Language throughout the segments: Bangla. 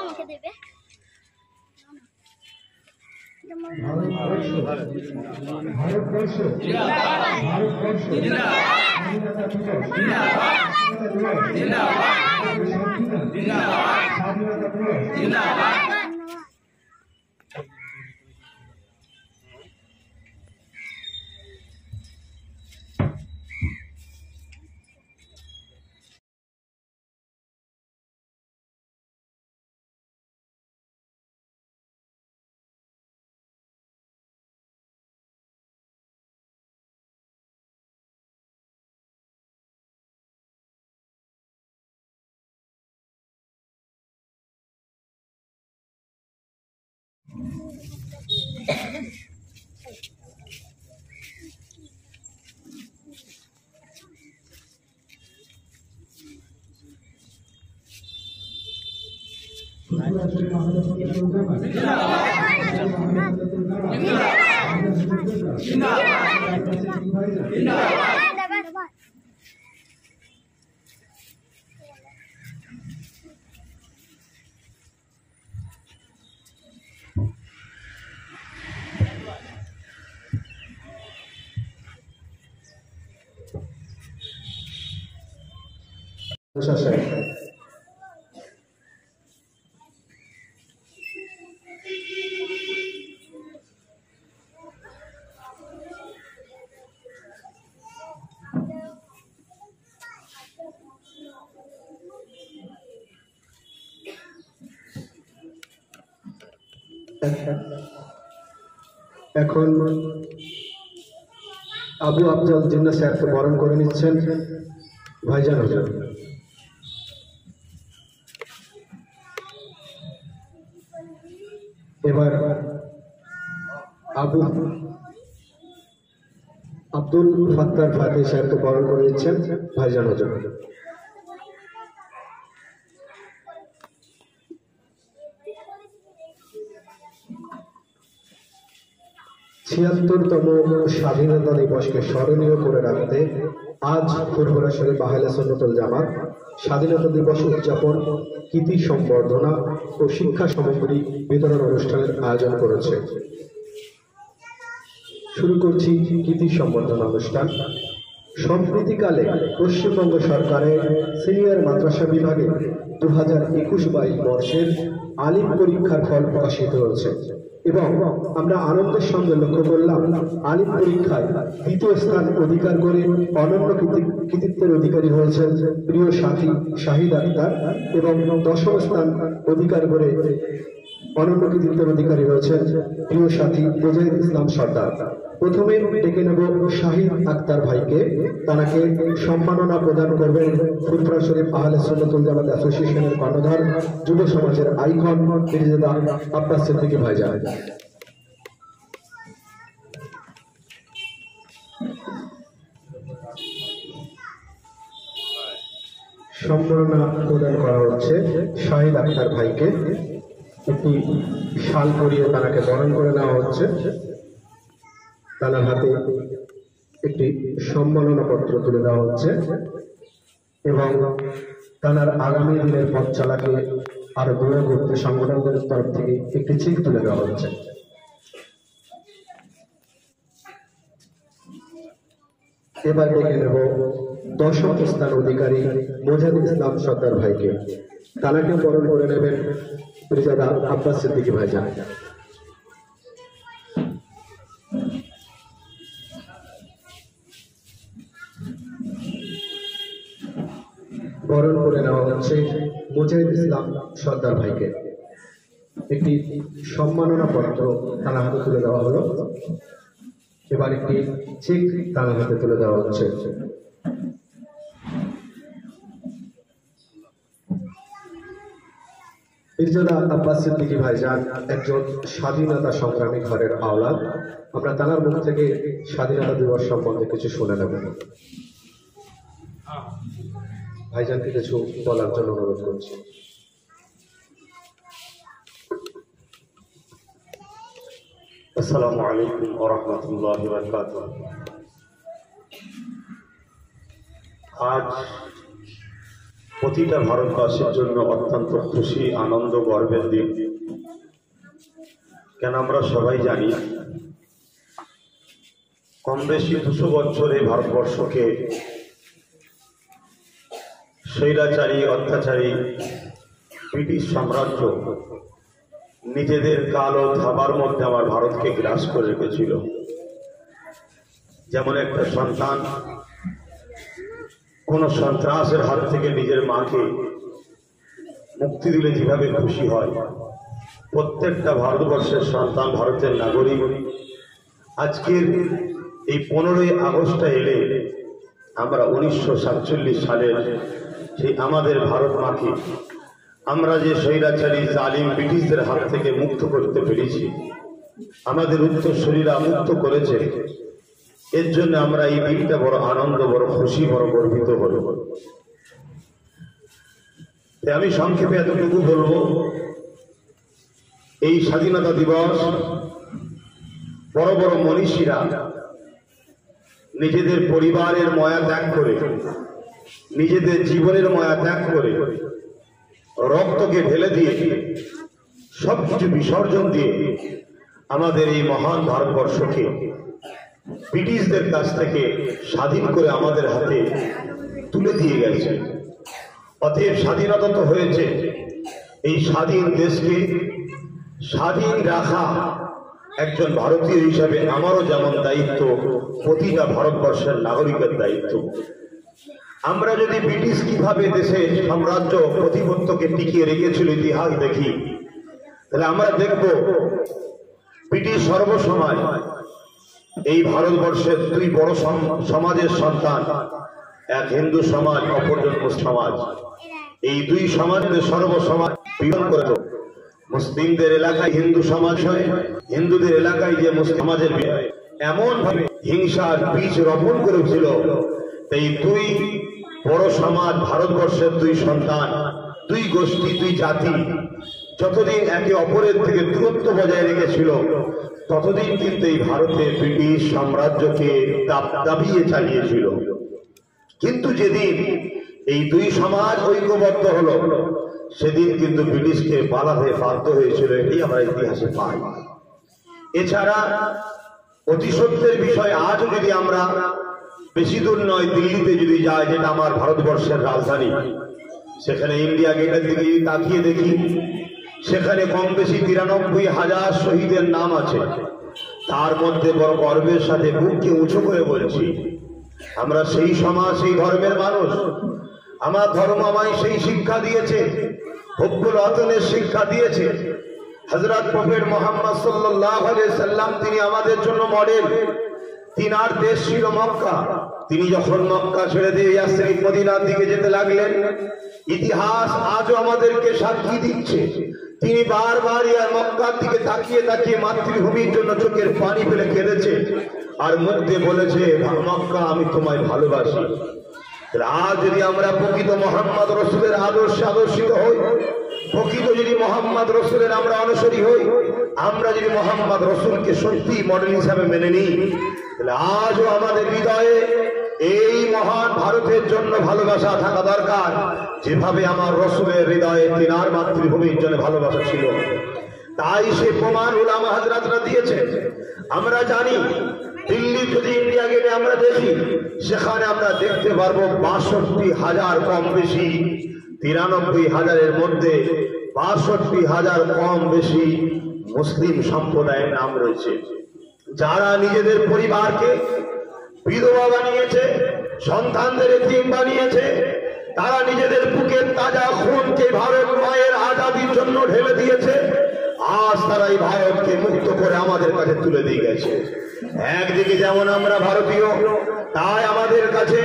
আমাকে দেবে ভারতবর্ষ এখন আবু আফজল জিন্নাহ স্যারকে বরণ করে নিচ্ছেন ভাইজান হুজুর। এবার আব্দুল ফাত্তার ফাতিহ স্যারকে বরণ করে নিচ্ছেন ভাইজান হুজুর। ৭৬তম স্বাধীনতা দিবসকে স্মরণীয় করে রাখতে আজ ফুরফুরা শরীফ আহলে সুন্নাতুল জামাত স্বাধীনতা দিবস উদযাপন, কৃতি সম্বর্ধনা ও শিক্ষা সামগ্রী বিতরণ অনুষ্ঠানের আয়োজন করেছে। শুরু করছি কৃতি সম্বর্ধনা অনুষ্ঠান। সম্প্রতিকালে পশ্চিমবঙ্গ সরকারের সিনিয়র মাদ্রাসা বিভাগে 2021-22 বর্ষের আলিম পরীক্ষার ফল প্রকাশিত হয়েছে এবং আমরা আনন্দের সঙ্গে লক্ষ্য করলাম আলিম পরীক্ষায় দ্বিতীয় স্থান অধিকার করে অনন্য কৃতিত্বের অধিকারী হয়েছেন প্রিয় সাথী শাহিদ আক্তার এবং দশম স্থান অধিকার করে অনন্য কৃতিত্বের অধিকারী হয়েছেন প্রিয় সাথী মুজাহিদ ইসলাম সর্দার। প্রথমে ডেকে নেব শাহিদ আক্তার ভাইকে, তাকে সম্মাননা প্রদান করবেন ফুরফুরা শরীফ আহলে সুন্নাতুল জামাত অ্যাসোসিয়েশনের কর্ণধার যুব সমাজের আইকন মির্জা আব্বাস সিদ্দিকী ভাইজান। সম্মাননা প্রদান করা হচ্ছে শাহিদ আক্তার ভাইকে। একটি শাল পরিয়ে তাকে বরণ করে নেওয়া হচ্ছে। তার হাতে একটি সম্মাননা পত্র তুলে দেওয়া হচ্ছে এবং তার আগামী দিনের পথ চলাকে আরো দূরে করতে সংগঠনদের তরফ থেকে একটি চেক তুলে দেওয়া হচ্ছে। এবার দেখে নেব দশম স্থান অধিকারী মুজাহিদ ইসলাম সর্দার ভাইকে, তাকে বরণ করে নেবেন মির্জা আব্বাস সিদ্দিকী ভাইজান। বরণ করে নেওয়া হচ্ছে মুজাহিদ ইসলাম সর্দার ভাইকে। একটি সম্মাননা পত্র তার হাতে তুলে দেওয়া হলো। এবার একটি চেক তার হাতে তুলে দেওয়া হচ্ছে। মির্জা আব্বাস সিদ্দিকী ভাইজান একজন স্বাধীনতা সংগ্রামী ঘরের আওলাদ। আমরা তার মুখ থেকে স্বাধীনতা দিবস সম্বন্ধে কিছু শুনে নেব। ভাইজানকে কিছু বলার জন্য অনুরোধ করছি। আসসালামু আলাইকুম ওয়া রাহমাতুল্লাহি ওয়া বারাকাতুহু। আজ প্রতিটা ভারতবাসীর জন্য অত্যন্ত খুশি, আনন্দ, গর্বের দিন। কেন আমরা সবাই জানি কম বেশি 200 বছর এই ভারতবর্ষকে স্বৈরাচারী, অত্যাচারী ব্রিটিশ সাম্রাজ্য নিজেদের কালো থাবার মধ্যে আমার ভারতকে গ্রাস করে রেখেছিল। যেমন একটা সন্তান কোন সন্ত্রাসের হাত থেকে নিজের মাকে মুক্তি দিলে যেভাবে খুশি হয়, প্রত্যেকটা ভারতবর্ষের সন্তান, ভারতের নাগরিক আজকের এই 15ই আগস্টটা এলে আমরা 1947 সালের সেই আমাদের ভারত মাকে আমরা যে স্বৈরাচারী জালিম ব্রিটিশদের হাত থেকে মুক্ত করতে পেরেছি, আমাদের উত্তরসূরিরা মুক্ত করেছে, এর জন্য আমরা এই দিনটা বড় আনন্দ, বড় খুশি, বড় গর্বিত হল। আমি সংক্ষেপে এতটুকু বলবো, এই স্বাধীনতা দিবস বড় বড় মনীষীরা নিজেদের পরিবারের মায়া ত্যাগ করে, নিজেদের জীবনের মায়া ত্যাগ করে, রক্তকে ঢেলে দিয়ে, সবকিছু বিসর্জন দিয়ে আমাদের এই মহান ভারতবর্ষকে ব্রিটিশদের কাছ থেকে স্বাধীন করে আমাদের হাতে তুলে দিয়ে গেছে। অতএব স্বাধীনতা তো হয়েছে, এই স্বাধীন দেশকে স্বাধীন রাখা একজন ভারতীয় হিসাবে আমারও যেমন দায়িত্ব, প্রতিটা ভারতবর্ষের নাগরিকের দায়িত্ব। আমরা যদি ব্রিটিশ কিভাবে দেশে সাম্রাজ্য প্রতিপত্তকে টিকিয়ে রেখেছিল ইতিহাস দেখি, তাহলে আমরা দেখব ব্রিটিশ সর্বসময় এই ভারতবর্ষের দুই বড় সমাজের সন্তান, এক হিন্দু সমাজ, অপরজন মুসলিম সমাজ, এই দুই সমাজকে সর্বসময় পীড়ন করে। মুসলিমদের এলাকায় হিন্দু সমাজ হয়, হিন্দুদের এলাকায় যে মুসলিম সমাজের এমন ভাবে হিংসার বীজ রোপণ করেছিল। এই দুই বড় সমাজ, ভারতবর্ষের দুই সন্তান, দুই গোষ্ঠী, দুই জাতি যতদিন একে অপরের থেকে দূরত্ব বজায় রেখেছিল, ততদিন কিন্তু এই ভারতে ব্রিটিশ সাম্রাজ্যকে দাবিয়ে চালিয়েছিল। কিন্তু যেদিন এই দুই সমাজ ঐক্যবদ্ধ হলো, সেদিন কিন্তু ব্রিটিশকে পালাতে বাধ্য হয়েছিল। এটি আমরা ইতিহাসে পাই। এছাড়া অতি সত্যের বিষয়, আজও যদি আমরা বেশি দূর নয়, দিল্লিতে যদি যাই, যেটা আমার ভারতবর্ষের রাজধানী, সেখানে ইন্ডিয়া গেটের দিকে যদি তাকিয়ে দেখি, সেখানে কম বেশি 93,000 শহীদের নাম আছে। তার মধ্যে বড় গর্বের সাথে বুককে উঁচু করে বলছি, আমরা সেই সমাজ, সেই ধর্মের মানুষ। আমার ধর্ম আমায় সেই শিক্ষা দিয়েছে, হুব্বুল ওয়াতনের শিক্ষা দিয়েছে। হযরত প্রফেট মুহাম্মদ সাল্লাল্লাহু আলাইহি সাল্লাম, তিনি আমাদের জন্য মডেল। তিনার দেশ ছিল মক্কা। তিনি যখন মক্কা ছেড়ে দিয়ে ইয়াসরিব, মদিনার দিকে যেতে লাগলেন, ইতিহাস আজও আমাদেরকে সাক্ষী দিচ্ছে, তিনি বারবার ইয়ার মক্কার দিকে তাকিয়ে তাকিয়ে মাতৃভূমির জন্য চোখের পানি ফেলে কেঁদেছে, আর মুখ দিয়ে বলেছে, মক্কা আমি তোমায় ভালোবাসি। আজ যদি আমরা প্রকৃত মোহাম্মদ রসুলের আদর্শে আদর্শিত হই, প্রকৃত যদি মোহাম্মদ রসুলের আমরা অনুসরী হই, আমরা যদি মোহাম্মদ রসুলকে সত্যি মডেল হিসাবে মেনে নিই, তাহলে আজও আমাদের হৃদয়ে এই মহান ভারতের জন্য ভালোবাসা থাকা দরকার, যেভাবে আমার রসুলের হৃদয়ে তিনার মাতৃভূমির জন্য ভালোবাসা ছিল। তাই সে প্রমাণ উলামা হযরতরা দিয়েছে। আমরা জানি দিল্লি যদি ইন্ডিয়া গেটে আমরা দেখি, সেখানে আমরা দেখতে পারবো 62,000 কম বেশি, 93,000-এর মধ্যে 62,000 কম বেশি মুসলিম সম্প্রদায়ের নাম রয়েছে, যারা নিজেদের পরিবারকে বিধবা বানিয়েছে, সন্তানদের এতিম বানিয়েছে। তারা নিজেদের বুকের তাজা খুনকে ভারত মায়ের আজাদির জন্য ঢেলে দিয়েছে। আজ তারা এই ভারতকে মুক্ত করে আমাদের কাছে তুলে দিয়ে গেছে। একদিকে যেমন আমরা ভারতীয়, তাই আমাদের কাছে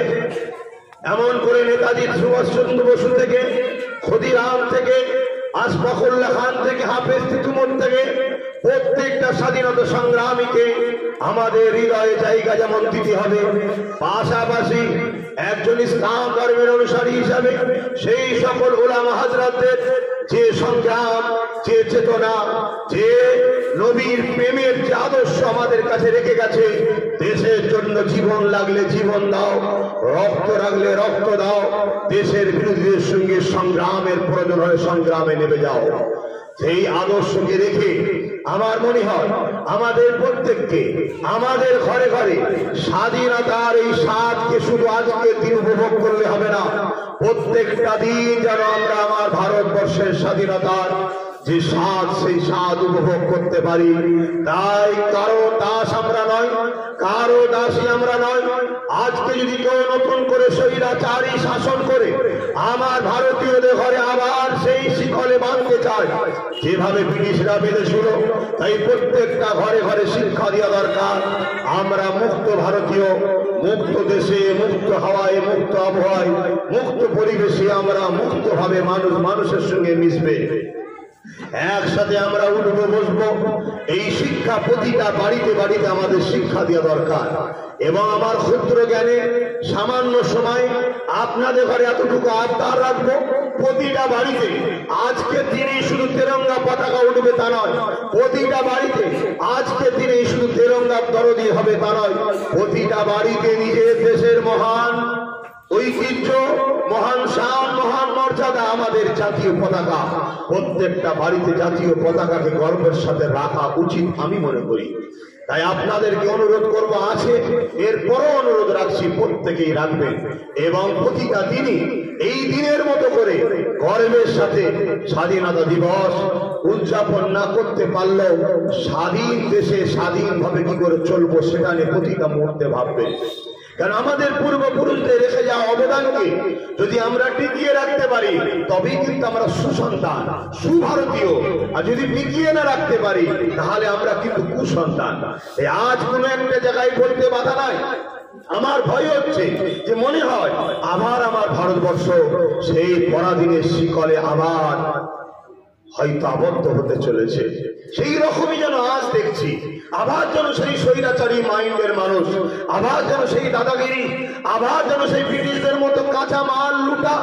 এমন করে নেতাজি সুভাষচন্দ্র বসু থেকে, ক্ষুদিরাম থেকে, আশফাকুল্লাহ খান থেকে, হাফেজ তিতুমর থেকে, প্রত্যেকটা স্বাধীনতা সংগ্রামীকে আমাদের হৃদয়ে জায়গা যেমন দিতে হবে, পাশাপাশি একজন ইসলাম ধর্মের অনুসারী হিসাবে সেই সকল উলামা হযরতদের যে সংগ্রাম, যে চেতনা, যে নবীর প্রেমের যে আদর্শ আমাদের কাছে রেখে গেছে, দেশের জন্য জীবন লাগলে জীবন দাও, রক্ত লাগলে রক্ত দাও, দেশের বিরোধীদের সঙ্গে সংগ্রামের প্রয়োজন হলে সংগ্রামে নেমে যাও। সেই আদর্শকে রেখে আমার মনে হয় আমাদের প্রত্যেককে আমাদের ঘরে ঘরে স্বাধীনতার এই স্বাদকে শুধু আজকের দিন উপভোগ করলে হবে না, প্রত্যেকটা দিন যেন আমরা আমার ভারতবর্ষের স্বাধীনতার যে স্বাদ সেই স্বাদ উপভোগ করতে পারি। তাই কারো দাস আমরা নয়, কারো দাসী আমরা নয়। আজকে যদি কেউ নতুন করে স্বৈরাচারী শাসন করে আমার ভারতীয়দের ঘরে আবার সেই শিকলে বাঁধতে চায় যেভাবে ব্রিটিশরা বেঁধেছিল, তাই প্রত্যেকটা ঘরে ঘরে শিক্ষা দেওয়া দরকার। আমরা মুক্ত ভারতীয়, মুক্ত দেশে, মুক্ত হাওয়ায়, মুক্ত আবহাওয়ায়, মুক্ত পরিবেশে আমরা মুক্তভাবে মানুষ মানুষের সঙ্গে মিশবে, একসাথে আমরা উঠবো বসবো। এই শিক্ষা প্রতিটা বাড়িতে বাড়িতে আমাদের শিক্ষা দেওয়া দরকার। এবং আমার ক্ষুদ্র জ্ঞানে সামান্য সময় আপনাদের ঘরে এতটুকু আবদার রাখবো, প্রতিটা বাড়িতে আজকে দিনে শুধু তেরঙ্গা পতাকা উঠবে তা নয়, প্রতিটা বাড়িতে আজকে দিনে শুধু তেরঙ্গা দরদি হবে তা নয়, প্রতিটা বাড়িতে নিজের দেশের মহান ঐতিহ্য, মহান শান, মহান মর্যাদা আমাদের জাতীয় পতাকা, প্রত্যেকটা বাড়িতে জাতীয় পতাকাকে গর্বের সাথে রাখা উচিত আমি মনে করি। তাই আপনাদেরকে অনুরোধ করব, আছে এরপরও অনুরোধ রাখছি, প্রত্যেকেই রাখবেন এবং প্রতিটা দিনই এই দিনের মতো করে গর্বের সাথে স্বাধীনতা দিবস উদযাপন না করতে পারলেও স্বাধীন দেশে স্বাধীনভাবে কি করে চলবো সেটা নিয়ে প্রতিটা মুহূর্তে ভাববেন। কারণ আমাদের পূর্বপুরুষদের রেখে যাওয়া অবদানকে যদি আমরা টিকিয়ে রাখতে পারি তবেই কিন্তু আমরা সুসন্তান, সুভারতীয়। আর যদি টিকিয়ে না রাখতে পারি তাহলে আমরা কিন্তু কুসন্তান। আজ কোনো একটা জায়গায় বলতে বাধা নাই, আমার ভয় হচ্ছে যে মনে হয় আবার আমার ভারতবর্ষ সেই পরাধীনের শিকলে আবার হয়তো আবদ্ধ হতে চলেছে। সেই রকমই যেন আজ দেখছি, আবার যেন সেই স্বৈরাচারী মাইন্ডের মানুষ, আবার যেন সেই দাদাগিরি, আবার যেন সেই ব্রিটিশদের মতো কাঁচা মাল লুটা,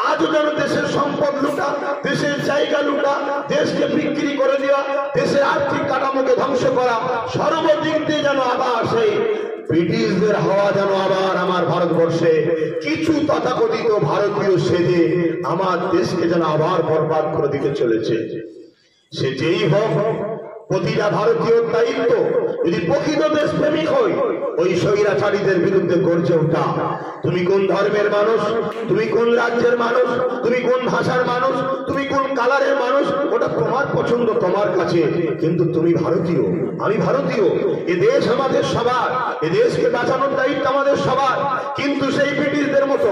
আজও যেন দেশের সম্পদ লুটা, দেশের জায়গা লুটা, দেশকে বিক্রি করে দেওয়া, দেশের আর্থিক কাঠামোকে ধ্বংস করা, সর্বদিক দিয়ে যেন আবার সেই ব্রিটিশদের হাওয়া যেন আবার আমার ভারতবর্ষে কিছু তথাকথিত ভারতীয় সেজে আমার দেশকে যেন আবার বরবাদ করে দিতে চলেছে। সে যেই হোক, প্রতিটা ভারতীয়র দায়িত্ব যদি প্রকৃত দেশপ্রেমিক হই ওই স্বৈরাচারীদের বিরুদ্ধে গর্জে ওঠা। তুমি কোন ধর্মের মানুষ, তুমি কোন রাজ্যের মানুষ, তুমি কোন ভাষার মানুষ, তুমি কোন কালারের মানুষ, ওটা তোমার পছন্দ তোমার কাছে, কিন্তু তুমি ভারতীয়, আমি ভারতীয়। এ দেশ আমাদের সবার, এ দেশকে বাঁচানোর দায়িত্ব আমাদের সবার। কিন্তু সেই ব্রিটিশদের মতো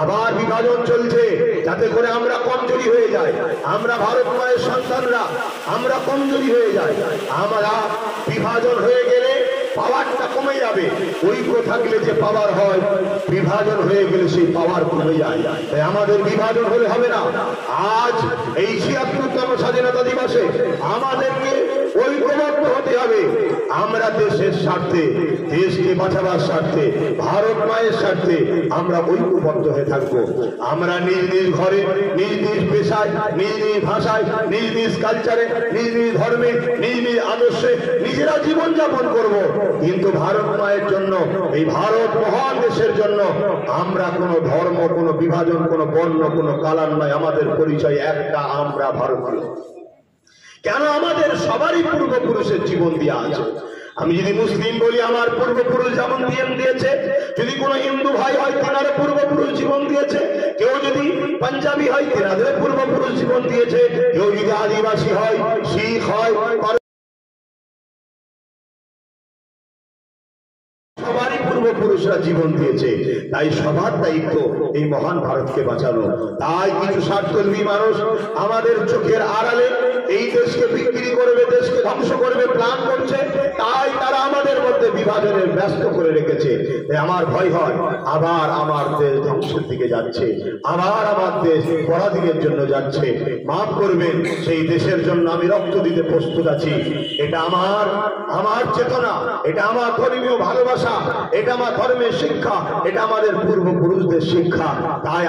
আবার বিভাজন চলছে যাতে করে আমরা কমজোরি হয়ে যাই, আমরা ভারত মায়ের সন্তানরা আমরা কমজোরি হয়ে যাই। আমরা বিভাজন হয়ে গেলে পাওয়ারটা কমে যাবে, ঐক্য থাকলে যে পাওয়ার হয়, বিভাজন হয়ে গেলে সেই পাওয়ার কমে যায়। তাই আমাদের বিভাজন হলে হবে না। আজ এই ৭৬তম স্বাধীনতা দিবসে আমাদেরকে ঐক্যবদ্ধ হতে হবে। আমরা দেশের স্বার্থে, দেশকে বাঁচাবার স্বার্থে, ভারত মায়ের স্বার্থে আমরা ঐক্যবদ্ধ হয়ে থাকবো। আমরা নিজ নিজ ঘরে, নিজ নিজ পেশায়, নিজ নিজ ভাষায়, নিজ নিজ কালচারে, নিজ নিজ ধর্মে, নিজ নিজ আদর্শে নিজেরা জীবনযাপন করব। কিন্তু ভারত মায়ের জন্য, এই ভারত মহান দেশের জন্য আমরা কোনো ধর্ম, কোনো বিভাজন, কোনো বর্ণ, কোনো কালার নয়, আমাদের পরিচয় একটা, আমরা ভারতীয়। কেন? আমাদের সবারই পূর্বপুরুষের জীবন দেওয়া আছে। আমি যদি মুসলিম বলি আমার পূর্বপুরুষ যেমন দিয়েছে, যদি কোনো হিন্দু ভাই হয় তেনার পূর্বপুরুষ জীবন দিয়েছে, কেউ যদি পাঞ্জাবি হয় তেনাদের পূর্বপুরুষ জীবন দিয়েছে, কেউ যদি আদিবাসী হয়, শিখ হয়, সবারই পূর্বপুরুষরা জীবন দিয়েছে। তাই সবার দায়িত্ব এই মহান ভারতকে বাঁচানো। তাই কিছু স্বার্থলোভী মানুষ আমাদের চোখের আড়ালে এই দেশকে বিক্রি করবে, দেশকে ধ্বংস করবে প্ল্যান করছে। তাই তারা আমাদের মধ্যে বিভাজনের ব্যস্ত করে রেখেছে। আমার ভয় হয় আবার আমার দেশ ধ্বংসের দিকে যাচ্ছে, আবার আমার দেশ পরাধীনের জন্য যাচ্ছে। মাফ করবেন, সেই দেশের জন্য আমি রক্ত দিতে প্রস্তুত আছি। এটা আমার চেতনা, এটা আমার ধর্মীয় ভালোবাসা, এটা আমার ধর্মের শিক্ষা, এটা আমাদের পূর্বপুরুষদের শিক্ষা। তাই